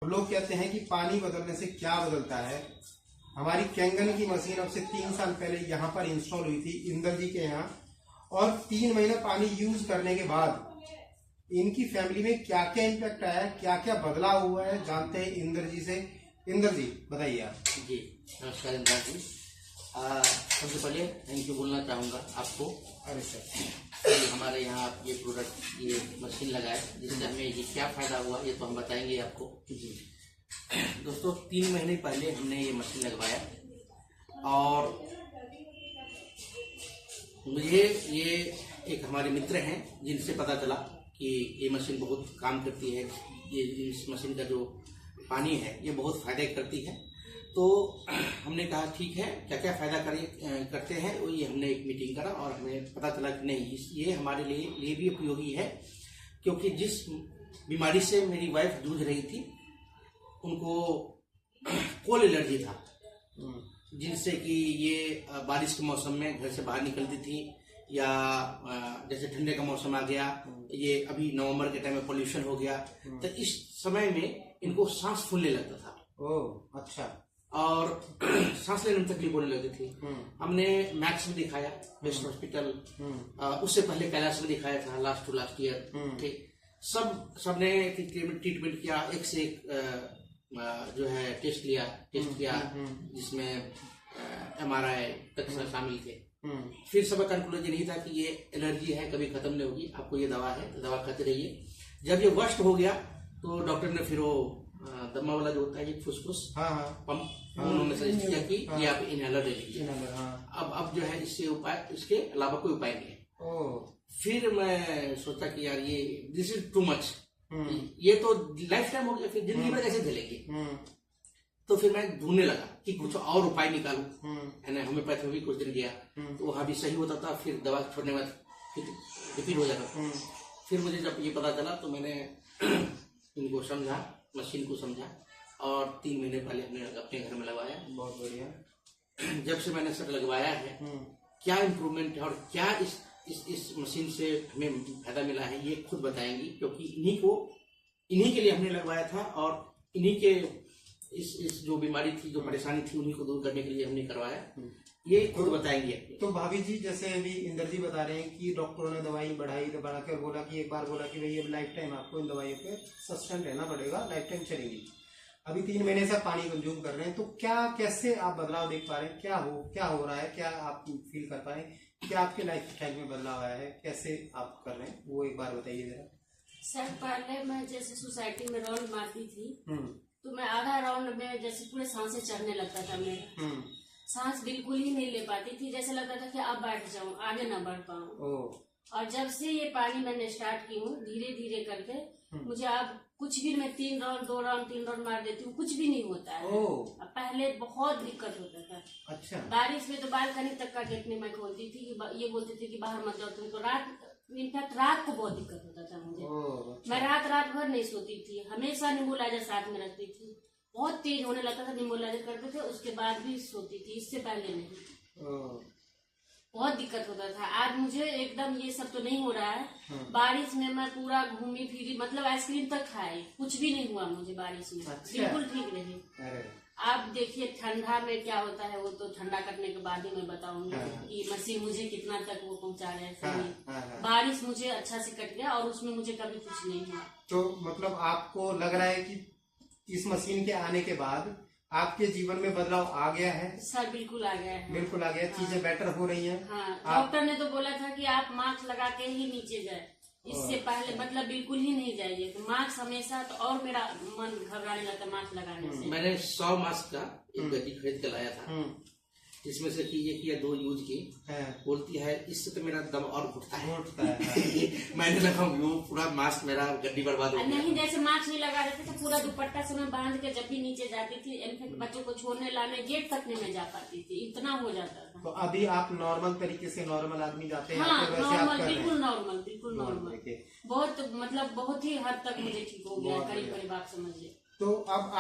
लोग कहते हैं कि पानी बदलने से क्या बदलता है। हमारी कैंगन की मशीन अब से 3 साल पहले यहाँ पर इंस्टॉल हुई थी इंदर जी के यहाँ, और 3 महीना पानी यूज करने के बाद इनकी फैमिली में क्या क्या इम्पैक्ट आया है, क्या क्या बदलाव हुआ है, जानते हैं इंदर जी से। इंदर जी बताइए आप। जी नमस्कार इंदर जी। सबसे पहले थैंक यू बोलना चाहूँगा आपको। अरे सर, हमारे यहाँ आप ये प्रोडक्ट, ये मशीन लगाए जिससे हमें ये क्या फायदा हुआ ये तो हम बताएंगे आपको। जी दोस्तों 3 महीने पहले हमने ये मशीन लगवाया और मुझे ये एक हमारे मित्र हैं जिनसे पता चला कि ये मशीन बहुत काम करती है। ये इस मशीन का जो पानी है ये बहुत फायदा करती है। तो हमने कहा ठीक है, क्या क्या फायदा करते हैं वो ये हमने एक मीटिंग करा और हमें पता चला कि नहीं ये हमारे लिए भी उपयोगी है। क्योंकि जिस बीमारी से मेरी वाइफ जूझ रही थी उनको कोल एलर्जी था, जिनसे कि ये बारिश के मौसम में घर से बाहर निकलती थी, या जैसे ठंडे का मौसम आ गया, ये अभी नवंबर के टाइम में पोल्यूशन हो गया, तो इस समय में इनको सांस फूलने लगता था। ओह अच्छा। और सांस लेने में तकलीफ होने लगी थी। हमने मैक्स में दिखाया, बेस्ट हॉस्पिटल, उससे पहले कैलाश में दिखाया था लास्ट टू लास्ट ईयर। ठीक, सबने ट्रीटमेंट किया, एक से एक जो है टेस्ट किया जिसमें MRI तक शामिल थे। फिर सबका कंक्लूजन यही था कि ये एलर्जी है, कभी खत्म नहीं होगी, आपको ये दवा है तो दवा खाते रहिए। जब ये वर्स्ट हो गया तो डॉक्टर ने फिर वो दमा वाला जो होता है फुसफुस पंप, उन्होंने सजेस्ट किया कि ये आप इनहेलर ले लीजिए। अब जो है इससे उपाय, इसके अलावा कोई उपाय नहीं है। फिर मैं सोचा कि यार ये दिस इज टू मच, ये तो लाइफ टाइम हो गया, फिर जिंदगी भर कैसे झेलेंगे। तो फिर मैं ढूंढने लगा कि कुछ और उपाय निकालूं, है ना। होम्योपैथी में भी कुछ दिन गया तो वहां भी सही होता था, फिर दवा छोड़ने में फिर रिपीट हो जाता था। फिर मुझे जब ये पता चला तो मैंने इनको समझा, मशीन को समझा, और 3 महीने पहले हमने अपने घर में लगवाया। बहुत बढ़िया। जब से मैंने सर लगवाया है, क्या इम्प्रूवमेंट है और क्या इस मशीन से हमें फायदा मिला है ये खुद बताएंगी। क्योंकि इन्हीं के लिए हमने लगवाया था, और इन्हीं के इस जो बीमारी थी, जो परेशानी थी, उन्हीं को दूर करने के लिए हमने करवाया। ये खुद बताएंगे। तो भाभी जी, जैसे अभी इंदर जी बता रहे हैं कि डॉक्टरों ने दवाई बढ़ा कर बोला कि एक बार बोला कि भाई अब लाइफ टाइम आपको इन दवाइयों पे सस्टेन रहना पड़ेगा, लाइफ टाइम चलेगी। अभी 3 महीने से आप पानी कंज्यूम कर रहे हैं, तो कैसे आप बदलाव देख पा रहे हैं, क्या हो रहा है, क्या आप फील कर पा रहे हैं, क्या आपके लाइफ स्टाइल में बदलाव आया है, कैसे आप कर रहे हैं, वो एक बार बताइए जरा। सर पहले मैं जैसे सोसाइटी में राउंड मारती थी तो मैं आधा राउंड में जैसे पूरे सांसें चढ़ने लगता था, मेरा सांस बिल्कुल ही नहीं ले पाती थी, जैसे लगता था कि अब बैठ जाऊं, आगे ना बढ़ पाऊं। और जब से ये पानी मैंने स्टार्ट की हूँ धीरे धीरे करके, मुझे अब कुछ भी, मैं 3 राउंड 2 राउंड 3 राउंड मार देती हूँ, कुछ भी नहीं होता है। अब पहले बहुत दिक्कत होता था। अच्छा। बारिश में तो बालकनी तक का गेट नहीं मैं खोलती थी, ये बोलती थी कि बाहर मत जाओ तुमको। रात, इनफैक्ट रात को बहुत दिक्कत होता था मुझे। अच्छा। मैं रात भर नहीं सोती थी, हमेशा नींबूलाइजर साथ में रखती थी। बहुत तेज होने लगता था, नींबूलाइजर करते थे, उसके बाद भी सोती थी, इससे पहले नहीं। बहुत दिक्कत होता था। आज मुझे एकदम ये सब तो नहीं हो रहा है। बारिश में मैं पूरा घूमी फिरी, मतलब आइसक्रीम तक खाई, कुछ भी नहीं हुआ मुझे बारिश में। अच्छा। बिल्कुल ठीक रही। आप देखिए ठंडा में क्या होता है, वो तो ठंडा करने के बाद ही मैं बताऊंगी कि मशीन मुझे कितना तक वो पहुंचा रहे हैं। बारिश मुझे अच्छा से कट गया और उसमें मुझे कभी कुछ नहीं हुआ। तो मतलब आपको लग रहा है कि इस मशीन के आने के बाद आपके जीवन में बदलाव आ गया है? सर बिल्कुल आ गया है। बिल्कुल आ गया। चीजें बेटर हो रही हैं। हाँ, डॉक्टर ने तो बोला था कि आप मास्क लगा के ही नीचे जाए, इससे पहले मतलब बिल्कुल ही नहीं जाइए। तो मास्क हमेशा, तो और मेरा मन घबराने लगता मास्क लगाने से। मैंने 100 मास्क का एक गड्डी खरीद के लाया था, जिसमें से कि ये किया 2 यूज की। बोलती है इससे तो मेरा दम और घुटता है। मैंने लगा वो पूरा मास्क मेरा गड्डी बर्बाद हो गया। नहीं, जैसे मास्क नहीं लगा रहे थे तो पूरा दुपट्टा से मैं बांध के जब भी नीचे जाती थी, इनफेक्ट बच्चों को छोड़ने लाने गेट तक नहीं मैं जा पाती थी, इतना हो जाता था। तो अभी आप नॉर्मल तरीके से नॉर्मल आदमी जाते हैं? हाँ, वैसे नॉर्मल, बिल्कुल नॉर्मल। Okay. बहुत मतलब बहुत ही हद तक मुझे ठीक हो गया, करीब आप समझिए। तो अब